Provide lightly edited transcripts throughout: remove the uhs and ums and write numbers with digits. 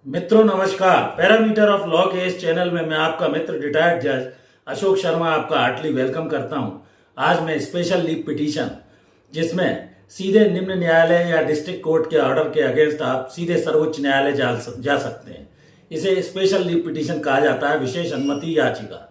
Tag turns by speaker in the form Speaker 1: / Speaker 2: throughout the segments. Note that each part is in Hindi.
Speaker 1: मित्रों नमस्कार। पैरामीटर ऑफ लॉ के इस चैनल में मैं आपका मित्र रिटायर्ड जज अशोक शर्मा आपका हार्टली वेलकम करता हूं। आज मैं स्पेशल लीव पिटीशन, जिसमें सीधे निम्न न्यायालय या डिस्ट्रिक्ट कोर्ट के ऑर्डर के अगेंस्ट आप सीधे सर्वोच्च न्यायालय जा सकते हैं। इसे स्पेशल लीव पिटीशन कहा जाता है, विशेष अनुमति याचिका।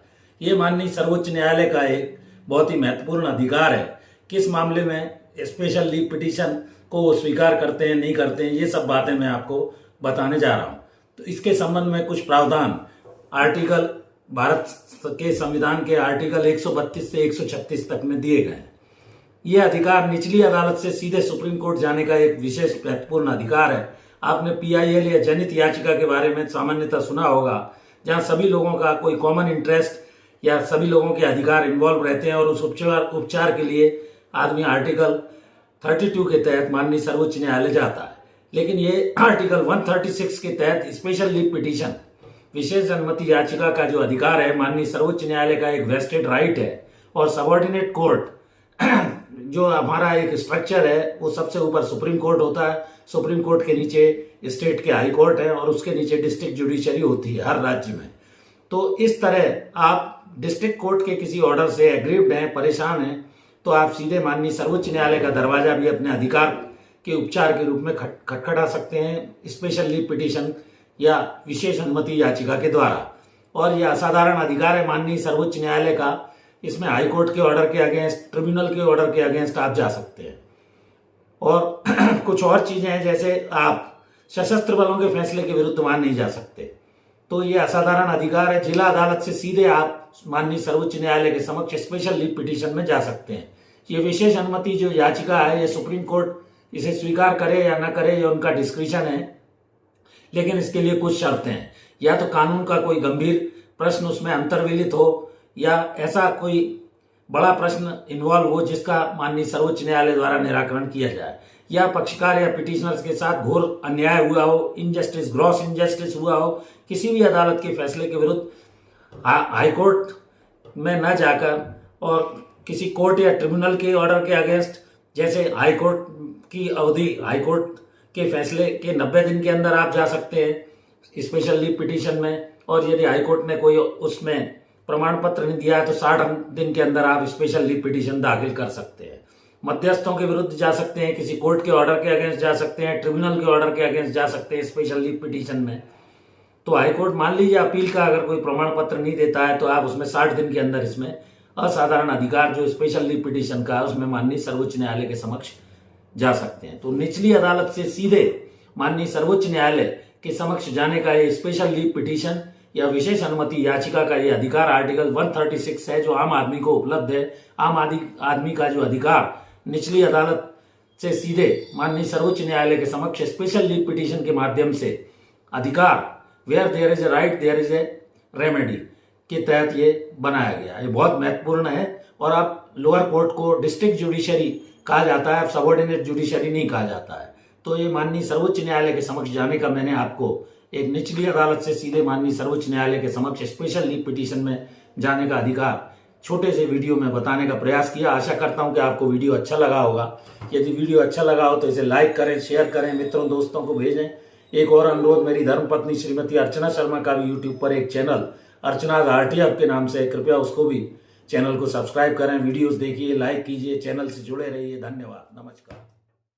Speaker 1: ये माननीय सर्वोच्च न्यायालय का एक बहुत ही महत्वपूर्ण अधिकार है। किस मामले में स्पेशल लीव पिटीशन को वो स्वीकार करते हैं, नहीं करते हैं, ये सब बातें मैं आपको बताने जा रहा हूं। तो इसके संबंध में कुछ प्रावधान आर्टिकल भारत के संविधान के आर्टिकल 132 से 136 तक में दिए गए हैं। यह अधिकार निचली अदालत से सीधे सुप्रीम कोर्ट जाने का एक विशेष महत्वपूर्ण अधिकार है। आपने पीआईएल या जनहित याचिका के बारे में सामान्यतः सुना होगा, जहां सभी लोगों का कोई कॉमन इंटरेस्ट या सभी लोगों के अधिकार इन्वॉल्व रहते हैं और उस उपचार के लिए आदमी आर्टिकल 32 के तहत माननीय सर्वोच्च न्यायालय जाता है। लेकिन ये आर्टिकल 136 के तहत स्पेशल लीव पिटीशन, विशेष अनुमति याचिका का जो अधिकार है, माननीय सर्वोच्च न्यायालय का एक वेस्टेड राइट है। और सबऑर्डिनेट कोर्ट जो हमारा एक स्ट्रक्चर है, वो सबसे ऊपर सुप्रीम कोर्ट होता है। सुप्रीम कोर्ट के नीचे स्टेट के हाई कोर्ट है और उसके नीचे डिस्ट्रिक्ट जुडिशरी होती है हर राज्य में। तो इस तरह आप डिस्ट्रिक्ट कोर्ट के किसी ऑर्डर से एग्रीव्ड हैं, परेशान हैं, तो आप सीधे माननीय सर्वोच्च न्यायालय का दरवाजा भी अपने अधिकार के उपचार के रूप में खटखटा सकते हैं स्पेशल लीव पिटीशन या विशेष अनुमति याचिका के द्वारा। और यह असाधारण अधिकार है माननीय सर्वोच्च न्यायालय का। इसमें हाई कोर्ट के ऑर्डर के अगेंस्ट, ट्रिब्यूनल के ऑर्डर के अगेंस्ट आप जा सकते हैं। और कुछ और चीजें हैं, जैसे आप सशस्त्र बलों के फैसले के विरुद्ध वहां नहीं जा सकते। तो यह असाधारण अधिकार है। जिला अदालत से सीधे आप माननीय सर्वोच्च न्यायालय के समक्ष स्पेशल लीव पिटीशन में जा सकते हैं। ये विशेष अनुमति जो याचिका है, ये सुप्रीम कोर्ट इसे स्वीकार करे या न करे, ये उनका डिस्क्रिशन है। लेकिन इसके लिए कुछ शर्तें हैं। या तो कानून का कोई गंभीर प्रश्न उसमें अंतर्विलित हो, या ऐसा कोई बड़ा प्रश्न इन्वॉल्व हो जिसका माननीय सर्वोच्च न्यायालय द्वारा निराकरण किया जाए, या पक्षकार या पिटिशनर्स के साथ घोर अन्याय हुआ हो, इनजस्टिस, ग्रॉस इनजस्टिस हुआ हो, किसी भी अदालत के फैसले के विरुद्ध हाईकोर्ट में न जाकर और किसी कोर्ट या ट्रिब्यूनल के ऑर्डर के अगेंस्ट, जैसे हाईकोर्ट की अवधि, हाईकोर्ट के फैसले के 90 दिन के अंदर आप जा सकते हैं स्पेशल लीव पिटीशन में। और यदि हाईकोर्ट ने कोई उसमें प्रमाण पत्र नहीं दिया है तो 60 दिन के अंदर आप स्पेशल लीव पिटीशन दाखिल कर सकते हैं। मध्यस्थों के विरुद्ध जा सकते हैं, किसी कोर्ट के ऑर्डर के अगेंस्ट जा सकते हैं, ट्रिब्यूनल के ऑर्डर के अगेंस्ट जा सकते हैं स्पेशल लीव पिटीशन में। तो हाईकोर्ट मान लीजिए अपील का अगर कोई प्रमाण पत्र नहीं देता है तो आप उसमें 60 दिन के अंदर इसमें असाधारण अधिकार जो स्पेशल लीव पिटीशन का है उसमें माननीय सर्वोच्च न्यायालय के समक्ष जा सकते हैं। तो निचली अदालत से सीधे माननीय सर्वोच्च न्यायालय के समक्ष जाने का ये स्पेशल लीव पिटीशन या विशेष अनुमति याचिका का ये अधिकार आर्टिकल 136 है, जो आम आदमी को उपलब्ध है। आम आदमी का जो अधिकार निचली अदालत से सीधे माननीय सर्वोच्च न्यायालय के समक्ष स्पेशल लीव पिटीशन के माध्यम से अधिकार, where there is a right there is a remedy के तहत ये बनाया गया। ये बहुत महत्वपूर्ण है। और आप लोअर कोर्ट को डिस्ट्रिक्ट जुडिशरी कहा जाता है, सबऑर्डिनेट जुडिशरी नहीं कहा जाता है। तो ये माननीय सर्वोच्च न्यायालय के समक्ष जाने का मैंने आपको एक निचली अदालत से सीधे माननीय सर्वोच्च न्यायालय के समक्ष स्पेशल लीव पिटीशन में जाने का अधिकार छोटे से वीडियो में बताने का प्रयास किया। आशा करता हूं कि आपको वीडियो अच्छा लगा होगा। यदि वीडियो अच्छा लगा हो तो इसे लाइक करें, शेयर करें, मित्रों दोस्तों को भेजें। एक और अनुरोध, मेरी धर्मपत्नी श्रीमती अर्चना शर्मा का भी यूट्यूब पर एक चैनल अर्चना आरटीएफ के नाम से, कृपया उसको भी चैनल को सब्सक्राइब करें, वीडियोस देखिए, लाइक कीजिए, चैनल से जुड़े रहिए। धन्यवाद, नमस्कार।